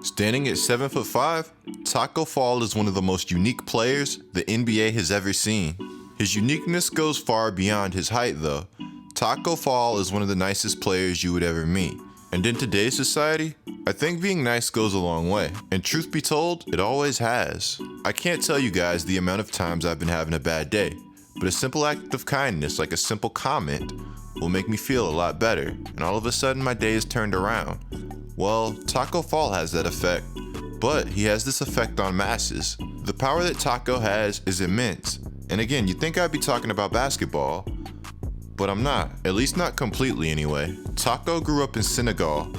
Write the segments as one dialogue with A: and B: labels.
A: Standing at 7'5", Tacko Fall is one of the most unique players the NBA has ever seen. His uniqueness goes far beyond his height though. Tacko Fall is one of the nicest players you would ever meet. And in today's society, I think being nice goes a long way. And truth be told, it always has. I can't tell you guys the amount of times I've been having a bad day, but a simple act of kindness like a simple comment will make me feel a lot better, and all of a sudden my day is turned around. Well, Tacko Fall has that effect, but he has this effect on masses. The power that Tacko has is immense. And again, you'd think I'd be talking about basketball, but I'm not, at least not completely anyway. Tacko grew up in Senegal.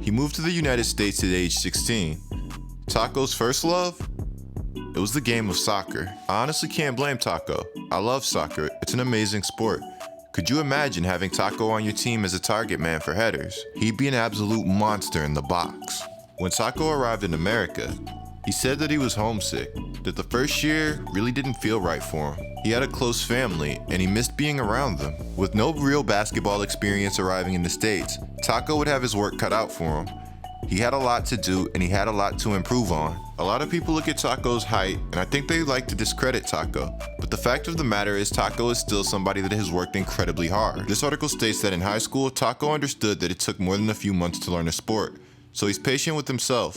A: He moved to the United States at age 16. Tacko's first love? It was the game of soccer. I honestly can't blame Tacko. I love soccer, it's an amazing sport. Could you imagine having Tacko on your team as a target man for headers? He'd be an absolute monster in the box. When Tacko arrived in America, he said that he was homesick, that the first year really didn't feel right for him. He had a close family and he missed being around them. With no real basketball experience arriving in the States, Tacko would have his work cut out for him. He had a lot to do and he had a lot to improve on. A lot of people look at Tacko's height and I think they like to discredit Tacko. But the fact of the matter is Tacko is still somebody that has worked incredibly hard. This article states that in high school, Tacko understood that it took more than a few months to learn a sport. So he's patient with himself.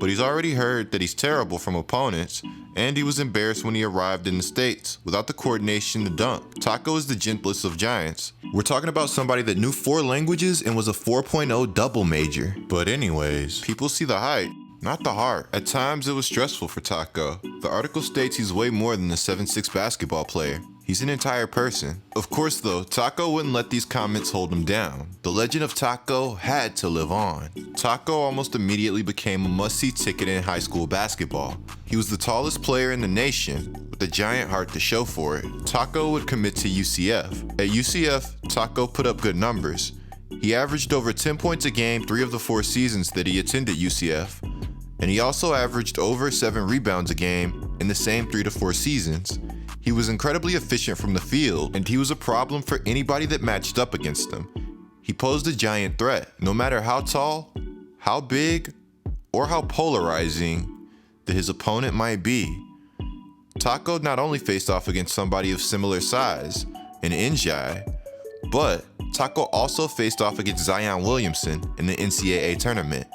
A: But he's already heard that he's terrible from opponents, and he was embarrassed when he arrived in the States without the coordination to dunk. Tacko is the gentlest of giants. We're talking about somebody that knew 4 languages and was a 4.0 double major. But anyways, people see the height, not the heart. At times it was stressful for Tacko. The article states he's way more than a 7'6" basketball player. He's an entire person. Of course though, Tacko wouldn't let these comments hold him down. The legend of Tacko had to live on. Tacko almost immediately became a must-see ticket in high school basketball. He was the tallest player in the nation, with a giant heart to show for it. Tacko would commit to UCF. At UCF, Tacko put up good numbers. He averaged over 10 points a game 3 of the 4 seasons that he attended UCF, and he also averaged over 7 rebounds a game in the same 3 to 4 seasons. He was incredibly efficient from the field, and he was a problem for anybody that matched up against him. He posed a giant threat, no matter how tall, how big, or how polarizing that his opponent might be. Tacko not only faced off against somebody of similar size, an Njai, but Tacko also faced off against Zion Williamson in the NCAA tournament.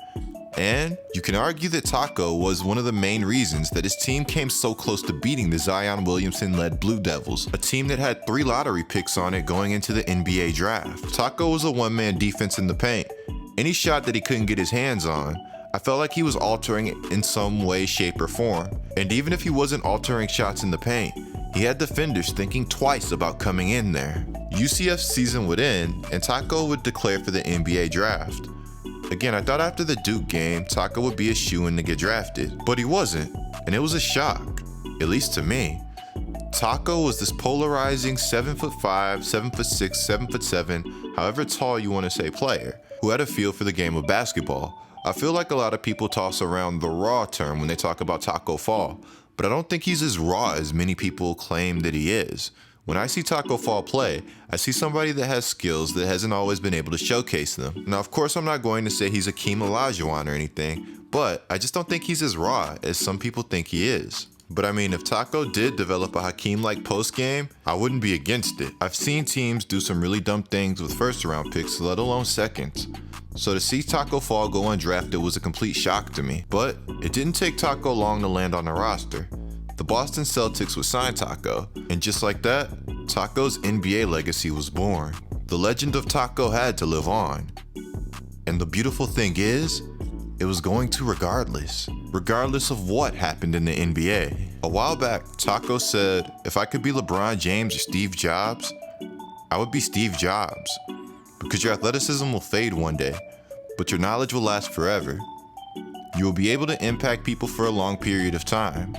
A: And you can argue that Tacko was one of the main reasons that his team came so close to beating the Zion Williamson-led Blue Devils, a team that had 3 lottery picks on it going into the NBA draft. Tacko was a one-man defense in the paint. Any shot that he couldn't get his hands on, I felt like he was altering it in some way, shape, or form. And even if he wasn't altering shots in the paint, he had defenders thinking twice about coming in there. UCF's season would end, and Tacko would declare for the NBA draft. Again, I thought after the Duke game, Tacko would be a shoo-in to get drafted, but he wasn't, and it was a shock, at least to me. Tacko was this polarizing 7'5", 7'6", 7'7", however tall you want to say player, who had a feel for the game of basketball. I feel like a lot of people toss around the raw term when they talk about Tacko Fall, but I don't think he's as raw as many people claim that he is. When I see Tacko Fall play, I see somebody that has skills that hasn't always been able to showcase them. Now, of course, I'm not going to say he's Hakeem Olajuwon or anything, but I just don't think he's as raw as some people think he is. But I mean, if Tacko did develop a Hakeem-like post-game, I wouldn't be against it. I've seen teams do some really dumb things with first-round picks, let alone seconds. So to see Tacko Fall go undrafted was a complete shock to me. But it didn't take Tacko long to land on the roster. The Boston Celtics would sign Tacko, and just like that, Tacko's NBA legacy was born. The legend of Tacko had to live on. And the beautiful thing is, it was going to regardless of what happened in the NBA. A while back, Tacko said, if I could be LeBron James or Steve Jobs, I would be Steve Jobs. Because your athleticism will fade one day, but your knowledge will last forever. You will be able to impact people for a long period of time.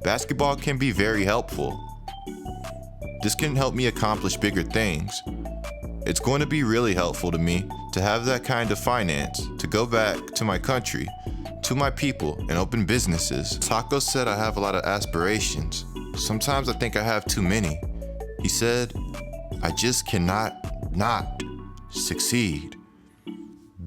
A: Basketball can be very helpful. This can help me accomplish bigger things. It's going to be really helpful to me to have that kind of finance, to go back to my country, to my people, and open businesses. Tacko said I have a lot of aspirations. Sometimes I think I have too many. He said, I just cannot not succeed.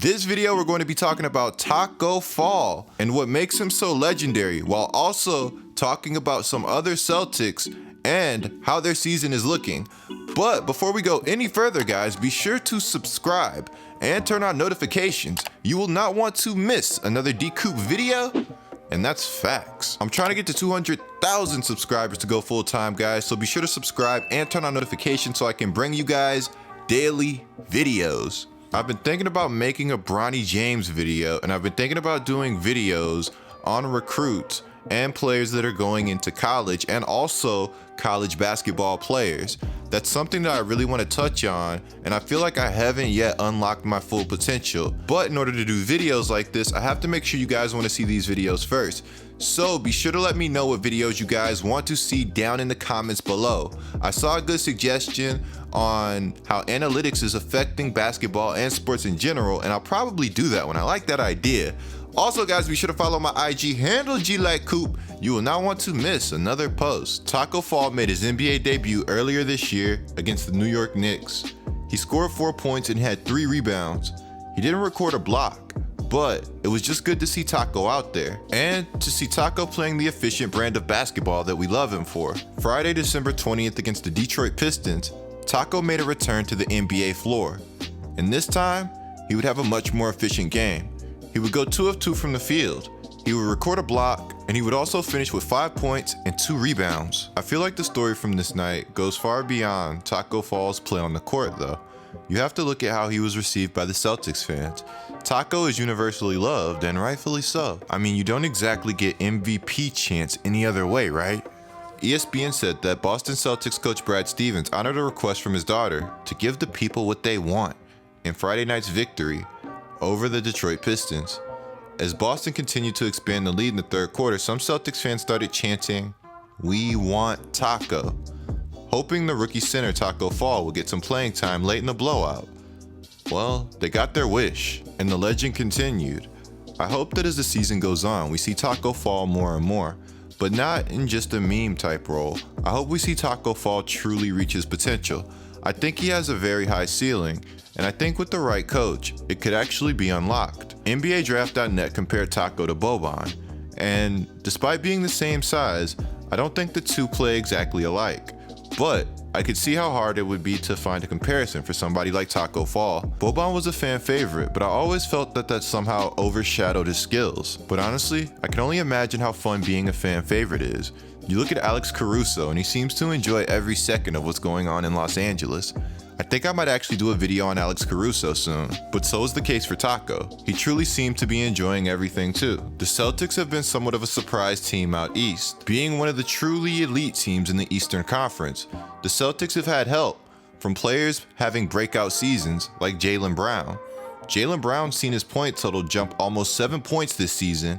A: This video we're going to be talking about Tacko Fall and what makes him so legendary, while also talking about some other Celtics and how their season is looking. But before we go any further, guys, be sure to subscribe and turn on notifications. You will not want to miss another GETLIKECOOP video, and that's facts. I'm trying to get to 200,000 subscribers to go full time, guys, so be sure to subscribe and turn on notifications so I can bring you guys daily videos. I've been thinking about making a Bronny James video, and I've been thinking about doing videos on recruits and players that are going into college, and also college basketball players. That's something that I really want to touch on, and I feel like I haven't yet unlocked my full potential. But in order to do videos like this, I have to make sure you guys want to see these videos first. So be sure to let me know what videos you guys want to see down in the comments below. I saw a good suggestion on how analytics is affecting basketball and sports in general, and I'll probably do that one. I like that idea. Also, guys, be sure to follow my IG handle, GETLIKECOOP. You will not want to miss another post. Tacko Fall made his NBA debut earlier this year against the New York Knicks. He scored 4 points and had 3 rebounds. He didn't record a block, but it was just good to see Tacko out there and to see Tacko playing the efficient brand of basketball that we love him for. Friday, December 20th against the Detroit Pistons, Tacko made a return to the NBA floor, and this time he would have a much more efficient game. He would go 2 of 2 from the field. He would record a block, and he would also finish with 5 points and 2 rebounds. I feel like the story from this night goes far beyond Tacko Fall's play on the court, though. You have to look at how he was received by the Celtics fans. Tacko is universally loved, and rightfully so. I mean, you don't exactly get MVP chance any other way, right? ESPN said that Boston Celtics coach Brad Stevens honored a request from his daughter to give the people what they want in Friday night's victory over the Detroit Pistons. As Boston continued to expand the lead in the third quarter, some Celtics fans started chanting, "We want Tacko," hoping the rookie center Tacko Fall would get some playing time late in the blowout. Well, they got their wish, and the legend continued. I hope that as the season goes on, we see Tacko Fall more and more, but not in just a meme type role. I hope we see Tacko Fall truly reach his potential. I think he has a very high ceiling, and I think with the right coach, it could actually be unlocked. NBADraft.net compared Tacko to Boban, and despite being the same size, I don't think the two play exactly alike. But I could see how hard it would be to find a comparison for somebody like Tacko Fall. Boban was a fan favorite, but I always felt that somehow overshadowed his skills. But honestly, I can only imagine how fun being a fan favorite is. You look at Alex Caruso, and he seems to enjoy every second of what's going on in Los Angeles. I think I might actually do a video on Alex Caruso soon, but so is the case for Tacko. He truly seemed to be enjoying everything too. The Celtics have been somewhat of a surprise team out east, being one of the truly elite teams in the Eastern Conference. The Celtics have had help from players having breakout seasons like Jaylen Brown. Jaylen Brown's seen his point total jump almost 7 points this season,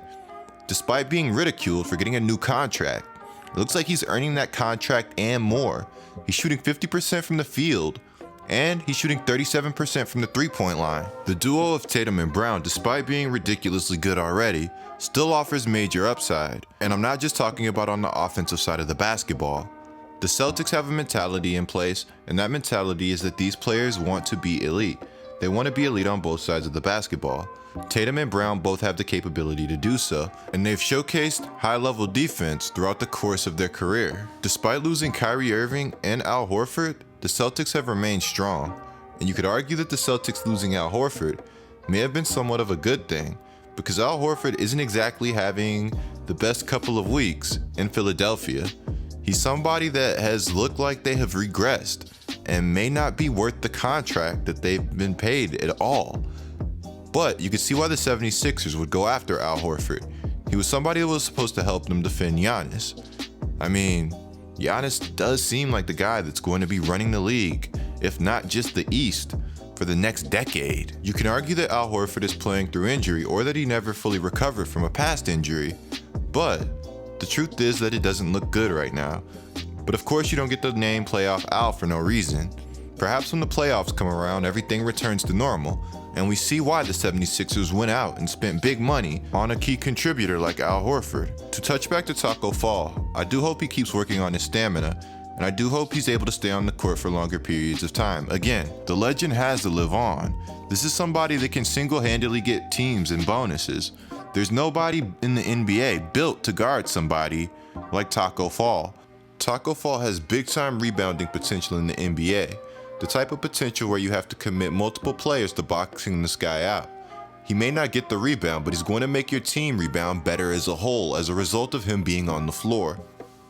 A: despite being ridiculed for getting a new contract. It looks like he's earning that contract and more. He's shooting 50% from the field, and he's shooting 37% from the three-point line. The duo of Tatum and Brown, despite being ridiculously good already, still offers major upside. And I'm not just talking about on the offensive side of the basketball. The Celtics have a mentality in place, and that mentality is that these players want to be elite. They want to be elite on both sides of the basketball. Tatum and Brown both have the capability to do so, and they've showcased high-level defense throughout the course of their career. Despite losing Kyrie Irving and Al Horford, the Celtics have remained strong, and you could argue that the Celtics losing Al Horford may have been somewhat of a good thing, because Al Horford isn't exactly having the best couple of weeks in Philadelphia. He's somebody that has looked like they have regressed and may not be worth the contract that they've been paid at all. But you can see why the 76ers would go after Al Horford. He was somebody that was supposed to help them defend Giannis. I mean, Giannis does seem like the guy that's going to be running the league, if not just the East, for the next decade. You can argue that Al Horford is playing through injury or that he never fully recovered from a past injury, but the truth is that it doesn't look good right now. But of course you don't get the name Playoff Al for no reason. Perhaps when the playoffs come around, everything returns to normal, and we see why the 76ers went out and spent big money on a key contributor like Al Horford. To touch back to Tacko Fall, I do hope he keeps working on his stamina, and I do hope he's able to stay on the court for longer periods of time. Again, the legend has to live on. This is somebody that can single-handedly get teams and bonuses. There's nobody in the NBA built to guard somebody like Tacko Fall. Tacko Fall has big-time rebounding potential in the NBA, the type of potential where you have to commit multiple players to boxing this guy out. He may not get the rebound, but he's going to make your team rebound better as a whole as a result of him being on the floor.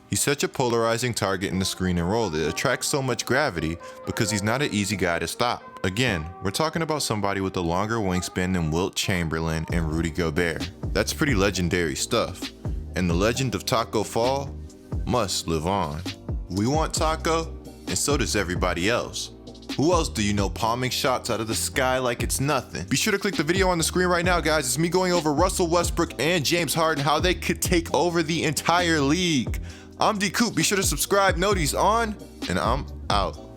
A: He's such a polarizing target in the screen and roll that attracts so much gravity because he's not an easy guy to stop. Again, we're talking about somebody with a longer wingspan than Wilt Chamberlain and Rudy Gobert. That's pretty legendary stuff. And the legend of Tacko Fall must live on. We want Tacko, and so does everybody else. Who else do you know palming shots out of the sky like it's nothing? Be sure to click the video on the screen right now, guys. It's me going over Russell Westbrook and James Harden, how they could take over the entire league. I'm GETLIKECOOP. Be sure to subscribe, notice on, and I'm out.